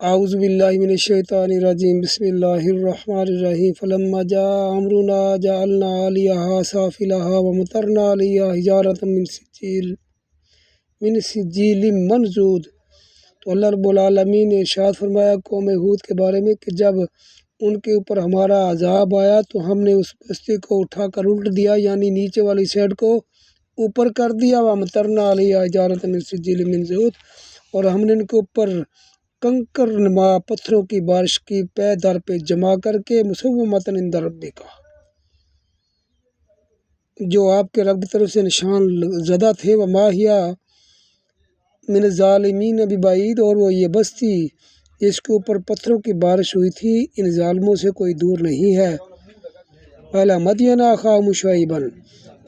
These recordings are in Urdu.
اعوذ باللہ من الشیطان الرجیم بسم اللہ الرحمن الرحیم فلما جاء امرنا جعلنا علیہا سافلہا ومطرنا علیہا حجارۃ من سجیل منضود۔ تو اللہ رب العالمین نے ارشاد فرمایا قوم ہود کے بارے میں کہ جب ان کے اوپر ہمارا عذاب آیا تو ہم نے اس بستی کو اٹھا کر الٹ دیا، یعنی نیچے والی سائڈ کو اوپر کر دیا، ومطرنا علیہا حجارۃ من سجیل منضود، اور ہم نے ان کے اوپر کنکر نما پتھروں کی بارش کی پے در پہ جمع کر کے مسومۃ عند ربک، جو آپ کے رب کی طرف سے نشان زدہ تھے، وما ہی من الظالمین ببعید، اور وہ یہ بستی جس کے اوپر پتھروں کی بارش ہوئی تھی ان ظالموں سے کوئی دور نہیں ہے۔ وإلی مدین اخاہم شعیبا،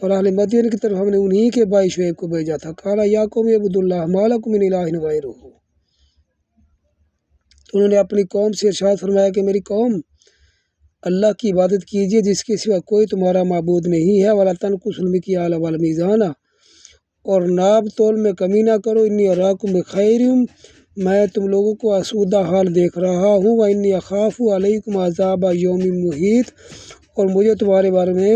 اور اہل مدین کی طرف ہم نے انہی کے بھائی شعیب کو بھیجا تھا۔ قال یا قوم اعبدوا اللہ ما لکم من الہ غیرہ، انہوں نے اپنی قوم سے ارشاد فرمایا کہ میری قوم اللہ کی عبادت کیجیے جس کے سوا کوئی تمہارا معبود نہیں ہے، ولا تنقصوا المکیال والمیزان، اور ناپ تول میں کمی نہ کرو، انی اراکم بخیر، میں تم لوگوں کو آسودہ حال دیکھ رہا ہوں، وانی اخاف علیکم عذاب یوم محیط، اور مجھے تمہارے بارے میں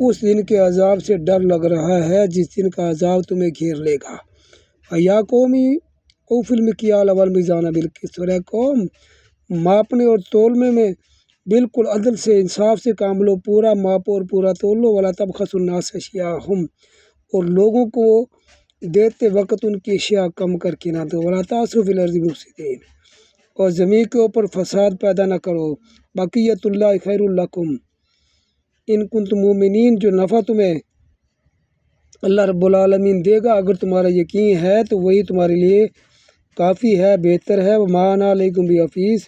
اس دن کے عذاب سے ڈر لگ رہا ہے جس دن کا عذاب تمہیں گھیر لے گا۔ یا قومی اوفوا المکیال والمیزان بالقسط، اور اے قوم ماپنے اور تولنے میں بالکل عدل سے انصاف سے کام لو، پورا ماپو اور پورا تول لو، ولا تبخسوا الناس اشیاءہم، اور لوگوں کو دیتے وقت ان کی اشیاء کم کر کے نہ دو، ولا تعثوا فی الارض مفسدین، اور زمین کے اوپر فساد پیدا نہ کرو، بقیۃ اللہ خیر لکم ان کنتم مؤمنین، جو نفع تمہیں اللہ رب العالمین دے گا اگر تمہارا یقین ہے تو وہی تمہارے لیے کافی ہے، بہتر ہے۔ وما انا علیکم بحفیظ،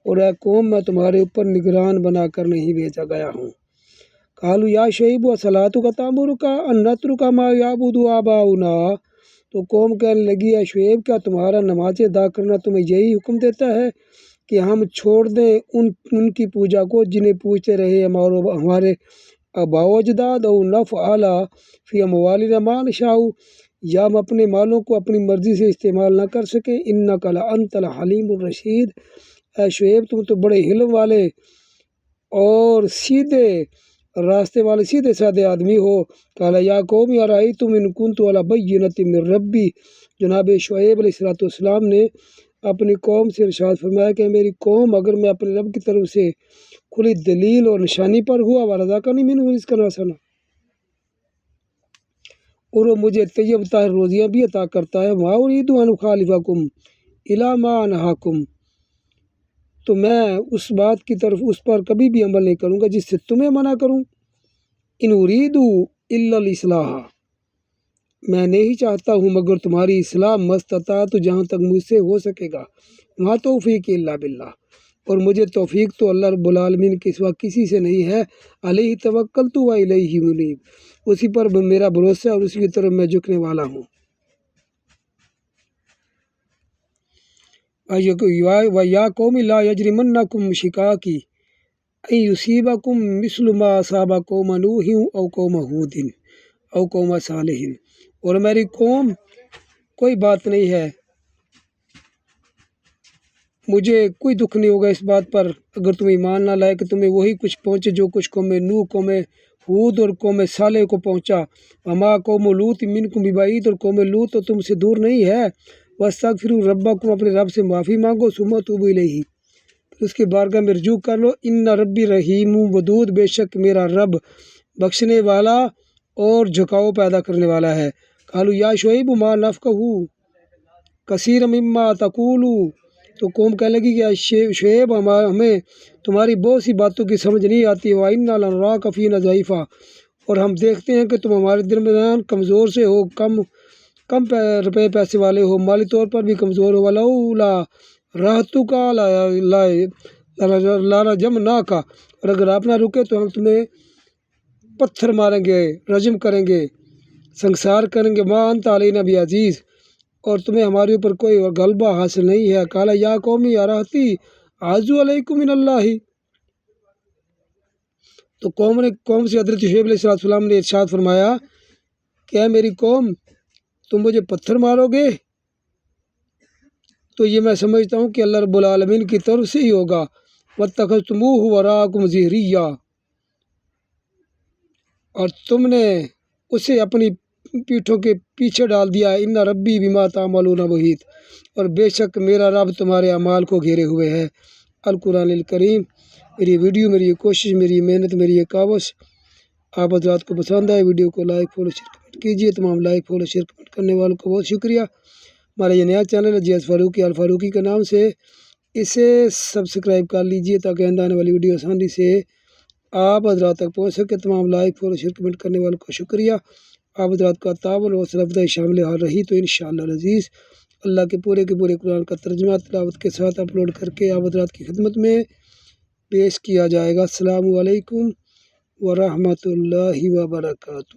اور اے قوم میں تمہارے اوپر نگران بنا کر نہیں بھیجا گیا ہوں۔ قالوا یا شعیب اصلاتک تأمرک ان نترک ما یعبد آباؤنا، تو قوم کہنے لگی اے شعیب کیا تمہارا نماز ادا کرنا تمہیں یہی حکم دیتا ہے کہ ہم چھوڑ دیں ان کی پوجا کو جنہیں پوجتے رہے ہمارے آباء و اجداد، او نفعل فی اموالنا ما نشاء، یا ہم اپنے مالوں کو اپنی مرضی سے استعمال نہ کر سکیں۔ انک لانت الحلیم الرشید، اے شعیب تم تو بڑے حلم والے اور سیدھے راستے والے سیدھے سادے آدمی ہو۔ قال یا قوم ارأیتم ان کنت علی بینۃ من ربی، جناب شعیب علیہ السلام نے اپنی قوم سے ارشاد فرمایا کہ میری قوم اگر میں اپنے رب کی طرف سے کھلی دلیل اور نشانی پر ہوا، ورزقنی منہ رزقا حسنا، اور وہ مجھے طیب طاہر روزیاں بھی عطا کرتا ہے، ما ارید ان اخالفکم الی ما انہاکم، تو میں اس بات کی طرف اس پر کبھی بھی عمل نہیں کروں گا جس سے تمہیں منع کروں۔ ان ارید الا الاصلاح، میں نہیں چاہتا ہوں مگر تمہاری اصلاح، ما استطعت، جہاں تک مجھ سے ہو سکے گا، ما توفیقی الا باللہ، اور مجھے توفیق تو اللہ رب العالمین کے سوا کسی سے نہیں ہے۔ علیہ توکلت و الیہ منیب، اسی پر میرا بھروسہ اور اسی کی طرف میں جھکنے والا ہوں۔ وَيَا قَوْمِ لَا يَجْرِمَنَّكُمْ شِقَاقِي أَن يُصِيبَكُم مِّثْلُ مَا أَصَابَ قَوْمَ نُوحٍ أَوْ قَوْمَ هُودٍ أَوْ قَوْمَ صَالِحٍ، اور میری قوم کوئی بات نہیں ہے، مجھے کوئی دکھ نہیں ہوگا اس بات پر اگر تم ایمان نہ لائے کہ تمہیں وہی کچھ پہنچے جو کچھ قوم نوح، قوم ہود اور قوم صالح کو پہنچا۔ وما قوم لوط منکم ببعید، اور قوم لوط تو تم سے دور نہیں ہے۔ واستغفروا ربکم، اپنے رب سے معافی مانگو، ثم توبوا الیہ، پھر اس کی بارگاہ میں رجوع کر لو۔ ان ربی رحیم ودود، بے شک میرا رب بخشنے والا اور جھکاؤ پیدا کرنے والا ہے۔ قالوا یا شعیب ما نفقہ کثیرا مما تقول، تو قوم کہنے لگی کہ شعیب ہمیں تمہاری بہت سی باتوں کی سمجھ نہیں آتی، وَإِنَّا لَنَرَاكَ فِينَا ضَعِيفًا، اور ہم دیکھتے ہیں کہ تم ہمارے درمیان کمزور سے ہو، کم روپے پیسے والے ہو، مالی طور پر بھی کمزور ہو۔ وَلَوْلَا رَحْتُكَ لَرَجَمْنَاكَ، اور اگر آپ نہ رکے تو ہم تمہیں پتھر ماریں گے، رجم کریں گے، سنگسار کریں گے۔ مَا أَنْتَ عَلَيْنَا بِعَزِيزٍ، اور تمہیں ہمارے اوپر کوئی غلبہ حاصل نہیں ہے۔ قال یا قوم ارہطی اعز علیکم من اللہ، تو قوم سے حضرت شعیب علیہ السلام نے ارشاد فرمایا کہ اے میری قوم تم مجھے پتھر مارو گے تو یہ میں سمجھتا ہوں کہ اللہ رب العالمین کی طرف سے ہی ہوگا۔ وَاتَّخَذْتُمُوهُ وَرَاءَكُمْ ظِهْرِيًّا، اور تم نے اسے اپنی پیٹھوں کے پیچھے ڈال دیا۔ اِنَّ رَبِّي بِمَا تَعْمَلُونَ مُحِيطٌ، اور بے شک میرا رب تمہارے اعمال کو گھیرے ہوئے ہے۔ القرآن الکریم، میری ویڈیو، میری یہ کوشش، میری یہ محنت، میری یہ کاوش آپ حضرات کو پسند آئے، ویڈیو کو لائک فالو شیئر کمنٹ کیجیے۔ تمام لائک فالو شیئر کمنٹ کرنے والوں کو بہت شکریہ۔ ہمارا یہ نیا چینل ہے JS فاروقی الفاروقی کے نام سے، اسے سبسکرائب کر لیجیے تاکہ آئندہ آنے والی ویڈیو آسانی سے آپ حضرات تک پہنچ سکے۔ تمام لائک فالو شیئر کمنٹ کرنے والوں کو شکریہ۔ آپ حضرات کا تعاون و حوصلہ افزائی شامل حال رہی تو انشاءاللہ العزیز اللہ کے پورے قرآن کا ترجمہ تلاوت کے ساتھ اپلوڈ کر کے آپ حضرات کی خدمت میں پیش کیا جائے گا۔ السلام علیکم ورحمۃ اللہ وبرکاتہ۔